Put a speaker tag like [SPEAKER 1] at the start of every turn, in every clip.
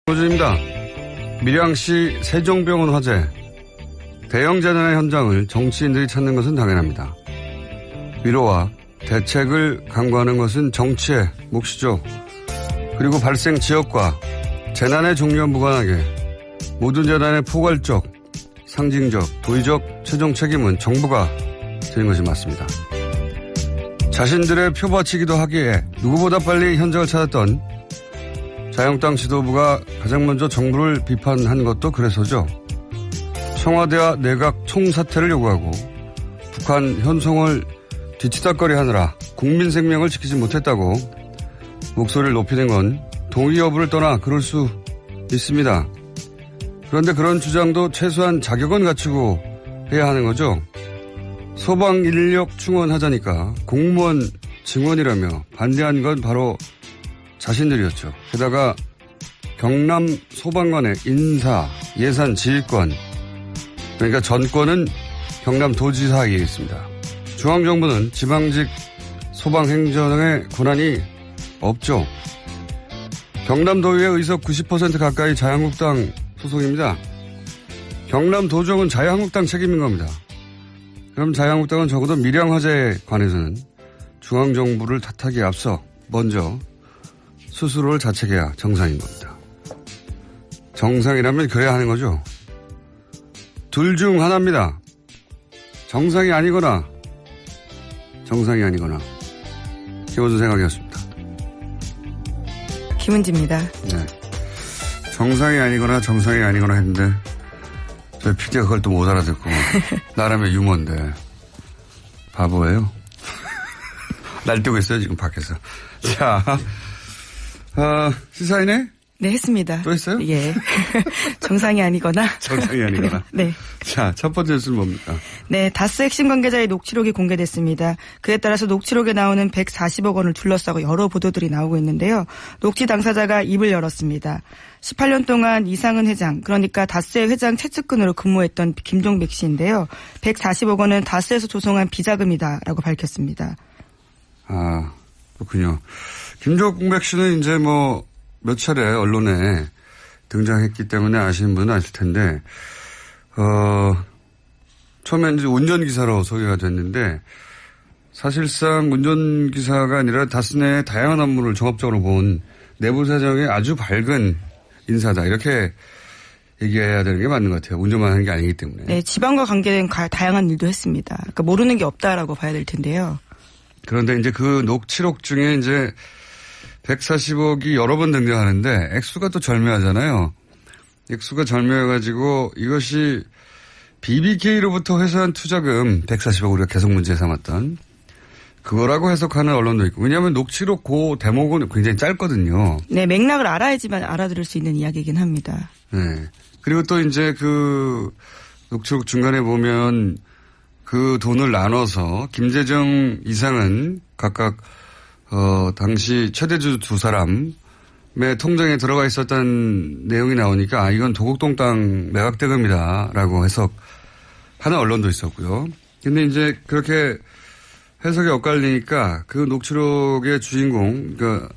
[SPEAKER 1] 호준입니다. 밀양시 세종병원 화재. 대형 재난의 현장을 정치인들이 찾는 것은 당연합니다. 위로와 대책을 강구하는 것은 정치의 몫이죠. 그리고 발생 지역과 재난의 종류와 무관하게 모든 재난의 포괄적, 상징적, 도의적 최종 책임은 정부가 지는 것이 맞습니다. 자신들의 표받치기도 하기에 누구보다 빨리 현장을 찾았던 자유한국당 지도부가 가장 먼저 정부를 비판한 것도 그래서죠. 청와대와 내각 총사퇴를 요구하고 북한 현송을 뒤치다거리 하느라 국민 생명을 지키지 못했다고 목소리를 높이는 건 동의 여부를 떠나 그럴 수 있습니다. 그런데 그런 주장도 최소한 자격은 갖추고 해야 하는 거죠. 소방 인력 충원하자니까 공무원 증원이라며 반대한 건 바로 자신들이었죠. 게다가 경남 소방관의 인사, 예산, 지휘권, 그러니까 전권은 경남도지사에게 있습니다. 중앙정부는 지방직 소방행정의 권한이 없죠. 경남도의회 의석 90% 가까이 자유한국당 소속입니다. 경남도정은 자유한국당 책임인 겁니다. 그럼 자유한국당은 적어도 밀양 화재에 관해서는 중앙정부를 탓하기에 앞서 먼저 스스로를 자책해야 정상인 겁니다. 정상이라면 그래야 하는 거죠. 둘 중 하나입니다. 정상이 아니거나 정상이 아니거나. 김원준 생각이었습니다.
[SPEAKER 2] 김은지입니다.
[SPEAKER 1] 네. 정상이 아니거나 정상이 아니거나 했는데 저희 PD가 그걸 또 못 알아듣고 나름의 유머인데 바보예요. 날뛰고 있어요 지금 밖에서. 자, 시사인에?
[SPEAKER 2] 네, 했습니다.
[SPEAKER 1] 또 했어요?
[SPEAKER 2] 예. 정상이 아니거나.
[SPEAKER 1] 정상이 아니거나.
[SPEAKER 2] 네.
[SPEAKER 1] 자, 첫 번째 뉴스는 뭡니까?
[SPEAKER 2] 네, 다스 핵심 관계자의 녹취록이 공개됐습니다. 그에 따라서 녹취록에 나오는 140억 원을 둘러싸고 여러 보도들이 나오고 있는데요. 녹취 당사자가 입을 열었습니다. 18년 동안 이상은 회장, 그러니까 다스의 회장 최측근으로 근무했던 김종백 씨인데요. 140억 원은 다스에서 조성한 비자금이다라고 밝혔습니다.
[SPEAKER 1] 아, 그렇군요. 김종백 씨는 이제 몇 차례 언론에 등장했기 때문에 아시는 분은 아실 텐데, 처음엔 이제 운전기사로 소개가 됐는데, 사실상 운전기사가 아니라 다스 내 다양한 업무를 종합적으로 본 내부 사정의 아주 밝은 인사다. 이렇게 얘기해야 되는 게 맞는 것 같아요. 운전만 하는 게 아니기 때문에.
[SPEAKER 2] 네, 지방과 관계된 다양한 일도 했습니다. 그러니까 모르는 게 없다라고 봐야 될 텐데요.
[SPEAKER 1] 그런데 이제 그 녹취록 중에 이제 140억이 여러 번 등장하는데 액수가 또 절묘하잖아요. 액수가 절묘해가지고 이것이 BBK로부터 회수한 투자금 140억 우리가 계속 문제 삼았던 그거라고 해석하는 언론도 있고. 왜냐하면 녹취록 그 대목은 굉장히 짧거든요.
[SPEAKER 2] 네, 맥락을 알아야지만 알아들을 수 있는 이야기이긴 합니다.
[SPEAKER 1] 네. 그리고 또 이제 그 녹취록 중간에 보면 그 돈을 나눠서 김재정 이상은 각각 당시 최대주 두 사람의 통장에 들어가 있었던 내용이 나오니까 이건 도곡동 땅 매각대금이다라고 해석하는 언론도 있었고요. 근데 이제 그렇게 해석이 엇갈리니까 그 녹취록의 주인공, 그러니까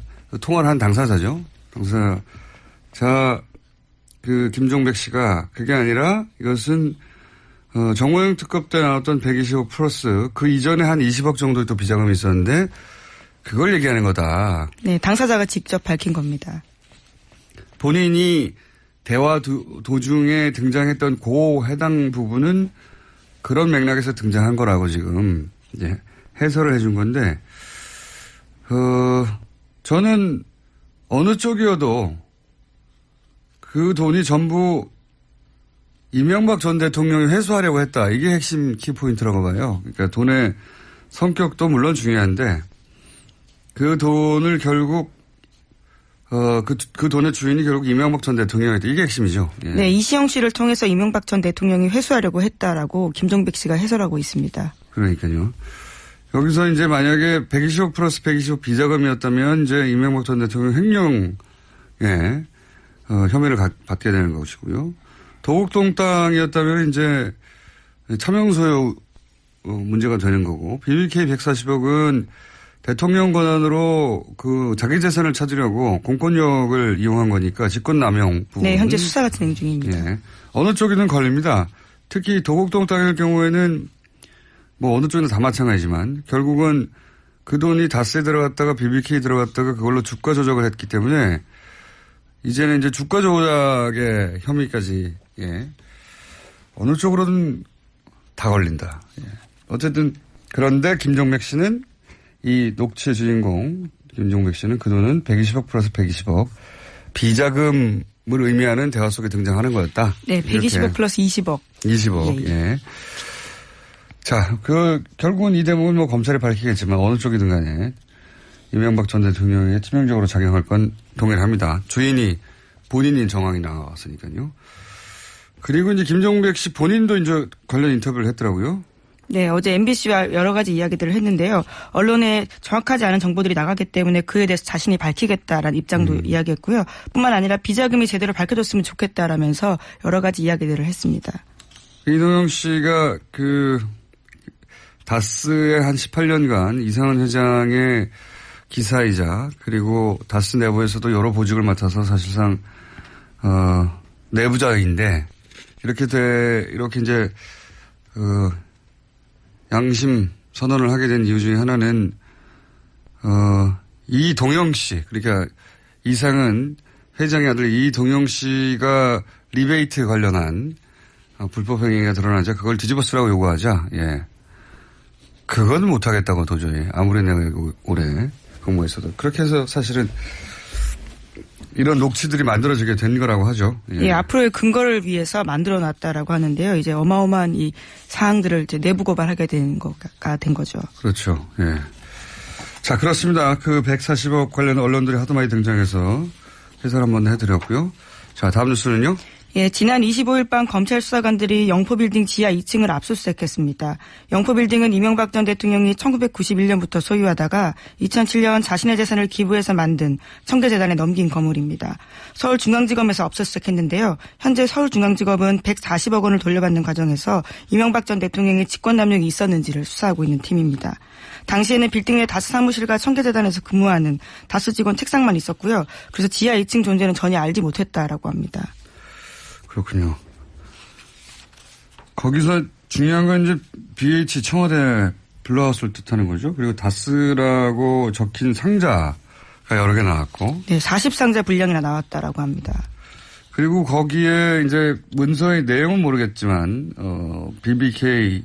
[SPEAKER 1] 통화를 한 당사자죠. 당사자 그 김종백 씨가 그게 아니라 이것은 정호영 특검 때 나왔던 125 플러스 그 이전에 한 20억 정도의 또 비자금이 있었는데 그걸 얘기하는 거다.
[SPEAKER 2] 네, 당사자가 직접 밝힌 겁니다.
[SPEAKER 1] 본인이 대화 도중에 등장했던 그 해당 부분은 그런 맥락에서 등장한 거라고 지금 이제 해설을 해준 건데, 저는 어느 쪽이어도 그 돈이 전부 이명박 전 대통령이 회수하려고 했다. 이게 핵심 키포인트라고 봐요. 그러니까 돈의 성격도 물론 중요한데 그 돈을 결국 그 돈의 주인이 결국 이명박 전 대통령이었다. 이게 핵심이죠. 예.
[SPEAKER 2] 네, 이시영 씨를 통해서 이명박 전 대통령이 회수하려고 했다라고 김종백 씨가 해설하고 있습니다.
[SPEAKER 1] 그러니까요. 여기서 이제 만약에 120억 플러스 120억 비자금이었다면 이제 이명박 전 대통령 횡령에 혐의를 받게 되는 것이고요. 도곡동 땅이었다면 이제 차명소유 문제가 되는 거고 BBK 140억은 대통령 권한으로 그 자기 재산을 찾으려고 공권력을 이용한 거니까 직권남용 부분.
[SPEAKER 2] 네, 현재 수사가 진행 중입니다.
[SPEAKER 1] 예. 어느 쪽이든 걸립니다. 특히 도곡동 땅일 경우에는 뭐 어느 쪽이나 다 마찬가지지만 결국은 그 돈이 다스에 들어갔다가 BBK 들어갔다가 그걸로 주가 조작을 했기 때문에 이제는 이제 주가 조작의 혐의까지, 예. 어느 쪽으로든 다 걸린다. 예. 어쨌든 그런데 김종백 씨는 이 녹취의 주인공 김종백 씨는 그 돈은 120억 플러스 120억 비자금을 의미하는 대화 속에 등장하는 거였다.
[SPEAKER 2] 네, 120억
[SPEAKER 1] 이렇게.
[SPEAKER 2] 플러스 20억.
[SPEAKER 1] 20억. 예. 자, 결국은 이 대목은 뭐 검찰이 밝히겠지만 어느 쪽이든 간에 이명박 전 대통령에 치명적으로 작용할 건 동일합니다. 주인이 본인인 정황이 나왔으니까요. 그리고 이제 김종백 씨 본인도 이제 관련 인터뷰를 했더라고요.
[SPEAKER 2] 네, 어제 MBC와 여러 가지 이야기들을 했는데요. 언론에 정확하지 않은 정보들이 나가기 때문에 그에 대해서 자신이 밝히겠다라는 입장도 이야기했고요. 뿐만 아니라 비자금이 제대로 밝혀졌으면 좋겠다라면서 여러 가지 이야기들을 했습니다.
[SPEAKER 1] 이동영 씨가 다스의 한 18년간 이상은 회장의 기사이자 그리고 다스 내부에서도 여러 보직을 맡아서 사실상 내부자인데 이렇게 이제 양심 선언을 하게 된 이유 중에 하나는 이동영 씨, 그러니까 이상은 회장의 아들 이동영 씨가 리베이트 관련한 불법 행위가 드러나자 그걸 뒤집어 쓰라고 요구하자. 예. 그건 못하겠다고 도저히 아무리 내가 오래 근무했어도 그렇게 해서 사실은 이런 녹취들이 만들어지게 된 거라고 하죠.
[SPEAKER 2] 예, 앞으로의 근거를 위해서 만들어놨다라고 하는데요. 이제 어마어마한 이 사항들을 이제 내부 고발하게 된 거가 된 거죠.
[SPEAKER 1] 그렇죠. 예. 자, 그렇습니다. 그 140억 관련 언론들이 하도 많이 등장해서 해설 한번 해드렸고요. 자, 다음 뉴스는요.
[SPEAKER 2] 예, 지난 25일 밤 검찰 수사관들이 영포빌딩 지하 2층을 압수수색했습니다. 영포빌딩은 이명박 전 대통령이 1991년부터 소유하다가 2007년 자신의 재산을 기부해서 만든 청계재단에 넘긴 건물입니다. 서울중앙지검에서 압수수색했는데요. 현재 서울중앙지검은 140억 원을 돌려받는 과정에서 이명박 전 대통령의 직권남용이 있었는지를 수사하고 있는 팀입니다. 당시에는 빌딩 내 다스 사무실과 청계재단에서 근무하는 다스 직원 책상만 있었고요. 그래서 지하 2층 존재는 전혀 알지 못했다라고 합니다.
[SPEAKER 1] 그렇군요. 거기서 중요한 건 이제 BH 청와대 블루하우스를 뜻하는 거죠. 그리고 다스라고 적힌 상자가 여러 개 나왔고.
[SPEAKER 2] 네, 40상자 분량이나 나왔다라고 합니다.
[SPEAKER 1] 그리고 거기에 이제 문서의 내용은 모르겠지만, BBK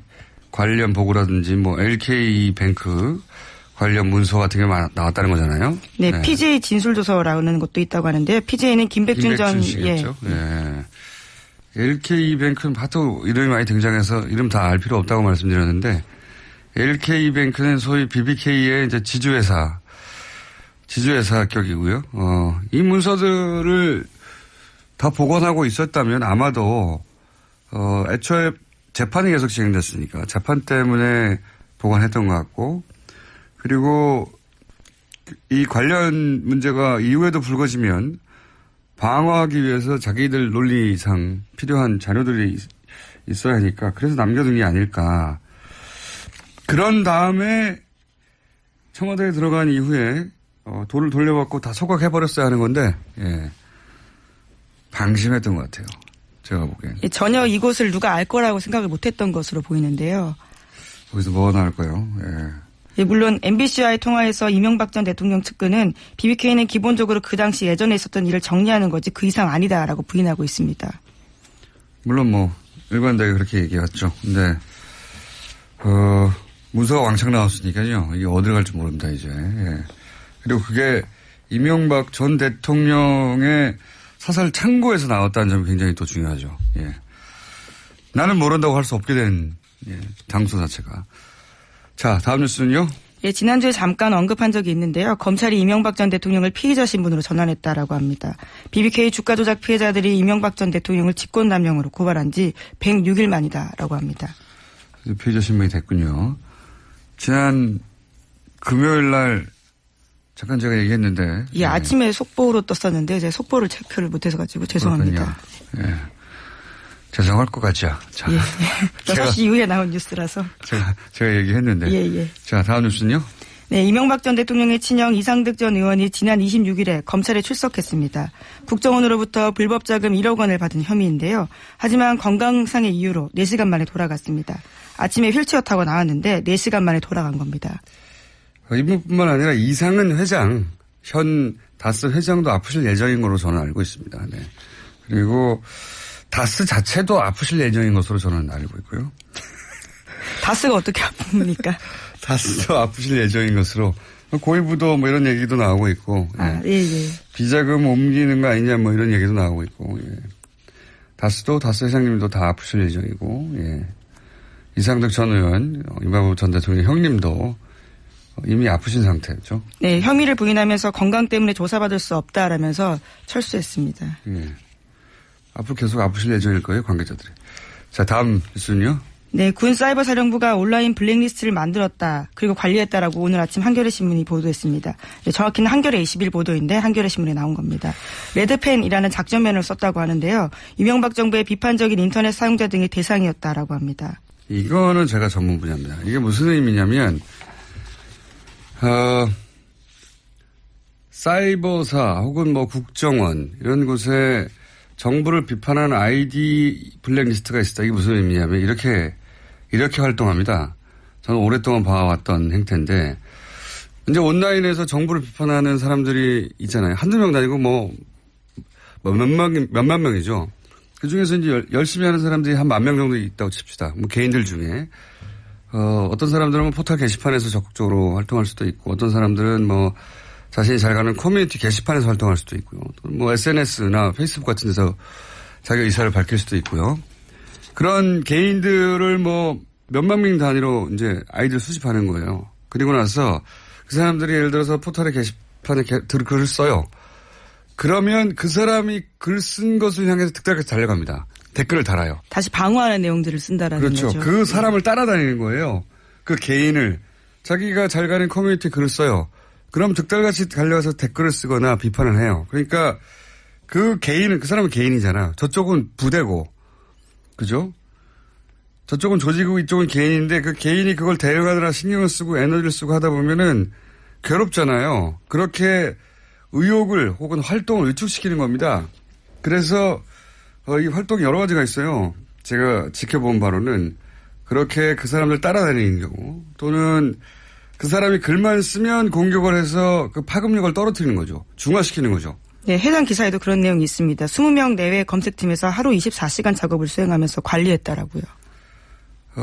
[SPEAKER 1] 관련 보고라든지 뭐 LK뱅크 관련 문서 같은 게 나왔다는 거잖아요.
[SPEAKER 2] 네, 네. PJ 진술조서라는 것도 있다고 하는데요. PJ는 김백준 전.
[SPEAKER 1] 씨겠죠. 예. 네. LK뱅크는 하도 이름이 많이 등장해서 이름 다 알 필요 없다고 말씀드렸는데 LK뱅크는 소위 BBK의 이제 지주회사 격이고요. 이 문서들을 다 복원하고 있었다면 아마도 애초에 재판이 계속 진행됐으니까 재판 때문에 복원했던 것 같고 그리고 이 관련 문제가 이후에도 불거지면 방어하기 위해서 자기들 논리상 필요한 자료들이 있어야 하니까 그래서 남겨둔 게 아닐까. 그런 다음에 청와대에 들어간 이후에 돈을 돌려받고 다 소각해버렸어야 하는 건데 예. 방심했던 것 같아요. 제가 보기엔.
[SPEAKER 2] 예, 전혀 이곳을 누가 알 거라고 생각을 못했던 것으로 보이는데요.
[SPEAKER 1] 거기서 뭐가 나올까요? 예.
[SPEAKER 2] 예, 물론 MBC와의 통화에서 이명박 전 대통령 측근은 BBK는 기본적으로 그 당시 예전에 있었던 일을 정리하는 거지 그 이상 아니다라고 부인하고 있습니다.
[SPEAKER 1] 물론 뭐 일관되게 그렇게 얘기했죠. 근데 문서가 왕창 나왔으니까요. 이게 어디로 갈지 모릅니다 이제. 예. 그리고 그게 이명박 전 대통령의 사설 창고에서 나왔다는 점이 굉장히 또 중요하죠. 예. 나는 모른다고 할 수 없게 된 장소 자체가. 자, 다음 뉴스는요.
[SPEAKER 2] 예, 지난주에 잠깐 언급한 적이 있는데요. 검찰이 이명박 전 대통령을 피의자 신분으로 전환했다라고 합니다. BBK 주가 조작 피해자들이 이명박 전 대통령을 직권남용으로 고발한 지 106일 만이다라고 합니다.
[SPEAKER 1] 피의자 신분이 됐군요. 지난 금요일 날 잠깐 제가 얘기했는데.
[SPEAKER 2] 예, 아침에 속보로 떴었는데 제가 속보를 체크를 못해서 가지고 죄송합니다.
[SPEAKER 1] 예. 죄송할 것 같죠. 자,
[SPEAKER 2] 예. 6시 이후에 나온 뉴스라서.
[SPEAKER 1] 제가 얘기했는데.
[SPEAKER 2] 예.
[SPEAKER 1] 자, 다음 뉴스는요.
[SPEAKER 2] 네, 이명박 전 대통령의 친형 이상득 전 의원이 지난 26일에 검찰에 출석했습니다. 국정원으로부터 불법 자금 1억 원을 받은 혐의인데요. 하지만 건강상의 이유로 4시간 만에 돌아갔습니다. 아침에 휠체어 타고 나왔는데 4시간 만에 돌아간 겁니다.
[SPEAKER 1] 이분뿐만 아니라 이상은 회장, 현 다스 회장도 아프실 예정인 것으로 저는 알고 있습니다. 네. 그리고 다스 자체도 아프실 예정인 것으로 저는 알고 있고요.
[SPEAKER 2] 다스가 어떻게 아픕니까?
[SPEAKER 1] 다스도 아프실 예정인 것으로. 고위부도 뭐 이런 얘기도 나오고 있고.
[SPEAKER 2] 아, 예, 예.
[SPEAKER 1] 비자금 옮기는 거 아니냐 뭐 이런 얘기도 나오고 있고. 예. 다스 회장님도 다 아프실 예정이고. 예. 이상득 전 의원, 이명박 전 대통령 형님도 이미 아프신 상태죠.
[SPEAKER 2] 네, 혐의를 부인하면서 건강 때문에 조사받을 수 없다라면서 철수했습니다.
[SPEAKER 1] 예. 앞으로 계속 아프실 예정일 거예요, 관계자들이. 자, 다음 뉴스는요.
[SPEAKER 2] 네, 군 사이버 사령부가 온라인 블랙리스트를 만들었다. 그리고 관리했다라고 오늘 아침 한겨레 신문이 보도했습니다. 네, 정확히는 한겨레 21 보도인데 한겨레 신문에 나온 겁니다. 레드펜이라는 작전면을 썼다고 하는데요. 이명박 정부의 비판적인 인터넷 사용자 등의 대상이었다라고 합니다.
[SPEAKER 1] 이거는 제가 전문 분야입니다. 이게 무슨 의미냐면 사이버사 혹은 뭐 국정원 이런 곳에 정부를 비판하는 아이디 블랙리스트가 있다. 이게 무슨 의미냐면 이렇게 활동합니다. 저는 오랫동안 봐왔던 행태인데 이제 온라인에서 정부를 비판하는 사람들이 있잖아요. 한두 명도 아니고 몇만 명이죠. 그중에서 이제 열심히 하는 사람들이 한 10,000명 정도 있다고 칩시다. 뭐 개인들 중에. 어떤 사람들은 포털 게시판에서 적극적으로 활동할 수도 있고 어떤 사람들은 뭐 자신이 잘 가는 커뮤니티 게시판에서 활동할 수도 있고요. 또 뭐 SNS나 페이스북 같은 데서 자기 의사를 밝힐 수도 있고요. 그런 개인들을 뭐 몇만 명 단위로 이제 아이디를 수집하는 거예요. 그리고 나서 그 사람들이 예를 들어서 포털의 게시판에 글을 써요. 그러면 그 사람이 글 쓴 것을 향해서 득달까지 달려갑니다. 댓글을 달아요.
[SPEAKER 2] 다시 방어하는 내용들을 쓴다라는
[SPEAKER 1] 그렇죠.
[SPEAKER 2] 거죠.
[SPEAKER 1] 그 사람을 따라다니는 거예요. 그 개인을. 자기가 잘 가는 커뮤니티 글을 써요. 그럼 득달같이 달려가서 댓글을 쓰거나 비판을 해요. 그러니까 그 사람은 개인이잖아. 저쪽은 부대고. 그죠? 저쪽은 조직이고 이쪽은 개인인데 그 개인이 그걸 대응하느라 신경을 쓰고 에너지를 쓰고 하다 보면은 괴롭잖아요. 그렇게 의욕을 혹은 활동을 위축시키는 겁니다. 그래서 이 활동이 여러 가지가 있어요. 제가 지켜본 바로는 그렇게 그 사람들 따라다니는 경우 또는 그 사람이 글만 쓰면 공격을 해서 그 파급력을 떨어뜨리는 거죠. 중화시키는 거죠.
[SPEAKER 2] 네, 해당 기사에도 그런 내용이 있습니다. 20명 내외 검색팀에서 하루 24시간 작업을 수행하면서 관리했다라고요.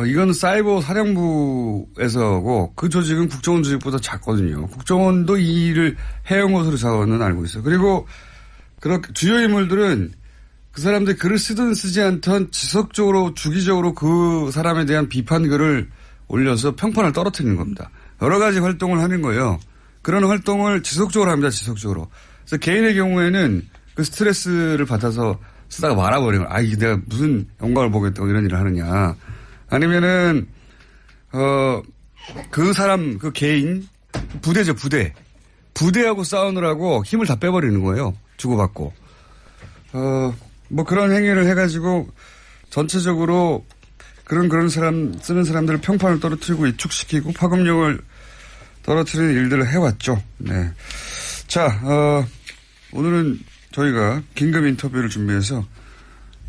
[SPEAKER 1] 이건 사이버 사령부에서고 그 조직은 국정원 조직보다 작거든요. 국정원도 이 일을 해온 것으로 저는 알고 있어요. 그리고 그렇게 주요 인물들은 그 사람들이 글을 쓰든 쓰지 않든 지속적으로 주기적으로 그 사람에 대한 비판 글을 올려서 평판을 떨어뜨리는 겁니다. 여러 가지 활동을 하는 거예요. 그런 활동을 지속적으로 합니다. 지속적으로. 그래서 개인의 경우에는 그 스트레스를 받아서 쓰다가 말아버리는 거예요. 이게 내가 무슨 영광을 보겠다고 이런 일을 하느냐. 아니면은 그 사람 그 개인 부대죠. 부대하고 싸우느라고 힘을 다 빼버리는 거예요. 주고받고. 뭐 그런 행위를 해가지고 전체적으로 그런 사람 쓰는 사람들을 평판을 떨어뜨리고 위축시키고 파급력을 떨어뜨리는 일들을 해왔죠. 네. 자, 오늘은 저희가 긴급 인터뷰를 준비해서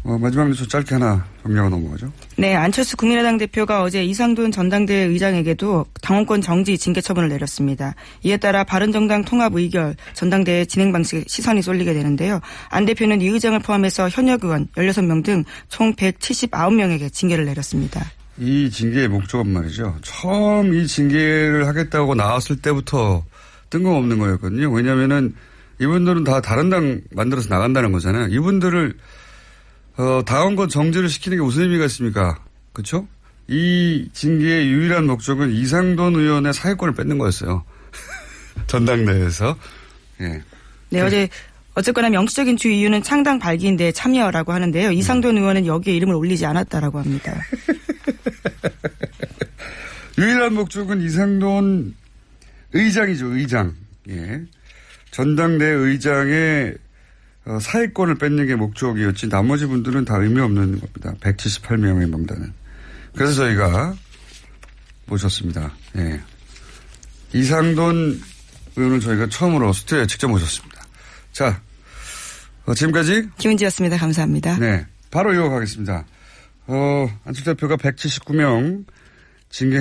[SPEAKER 1] 마지막 뉴스 짧게 하나 정리하고 넘어가죠.
[SPEAKER 2] 네, 안철수 국민의당 대표가 어제 이상돈 전당대회 의장에게도 당원권 정지 징계 처분을 내렸습니다. 이에 따라 바른정당 통합 의결 전당대회 진행 방식에 시선이 쏠리게 되는데요. 안 대표는 이 의장을 포함해서 현역 의원 16명 등 총 179명에게 징계를 내렸습니다.
[SPEAKER 1] 이 징계의 목적은 말이죠. 처음 이 징계를 하겠다고 나왔을 때부터 뜬금없는 거였거든요. 왜냐하면은 이분들은 다 다른 당 만들어서 나간다는 거잖아요. 이분들을 당원권 정지를 시키는 게 무슨 의미가 있습니까? 그렇죠? 이 징계의 유일한 목적은 이상돈 의원의 사회권을 뺏는 거였어요. 전당대회에서. 예.
[SPEAKER 2] 네, 어쨌거나 명시적인 주 이유는 창당 발기인데 참여라고 하는데요. 이상돈 의원은 여기에 이름을 올리지 않았다라고 합니다.
[SPEAKER 1] 유일한 목적은 이상돈 의장이죠. 의장. 예. 전당대회 의장의 사회권을 뺏는 게 목적이었지 나머지 분들은 다 의미 없는 겁니다. 178명의 명단은. 그래서 저희가 모셨습니다. 예. 이상돈 의원은 저희가 처음으로 스튜디오에 직접 모셨습니다. 자, 지금까지
[SPEAKER 2] 김은지였습니다. 감사합니다.
[SPEAKER 1] 네, 바로 이어가겠습니다. 안철수 대표가 179명 징계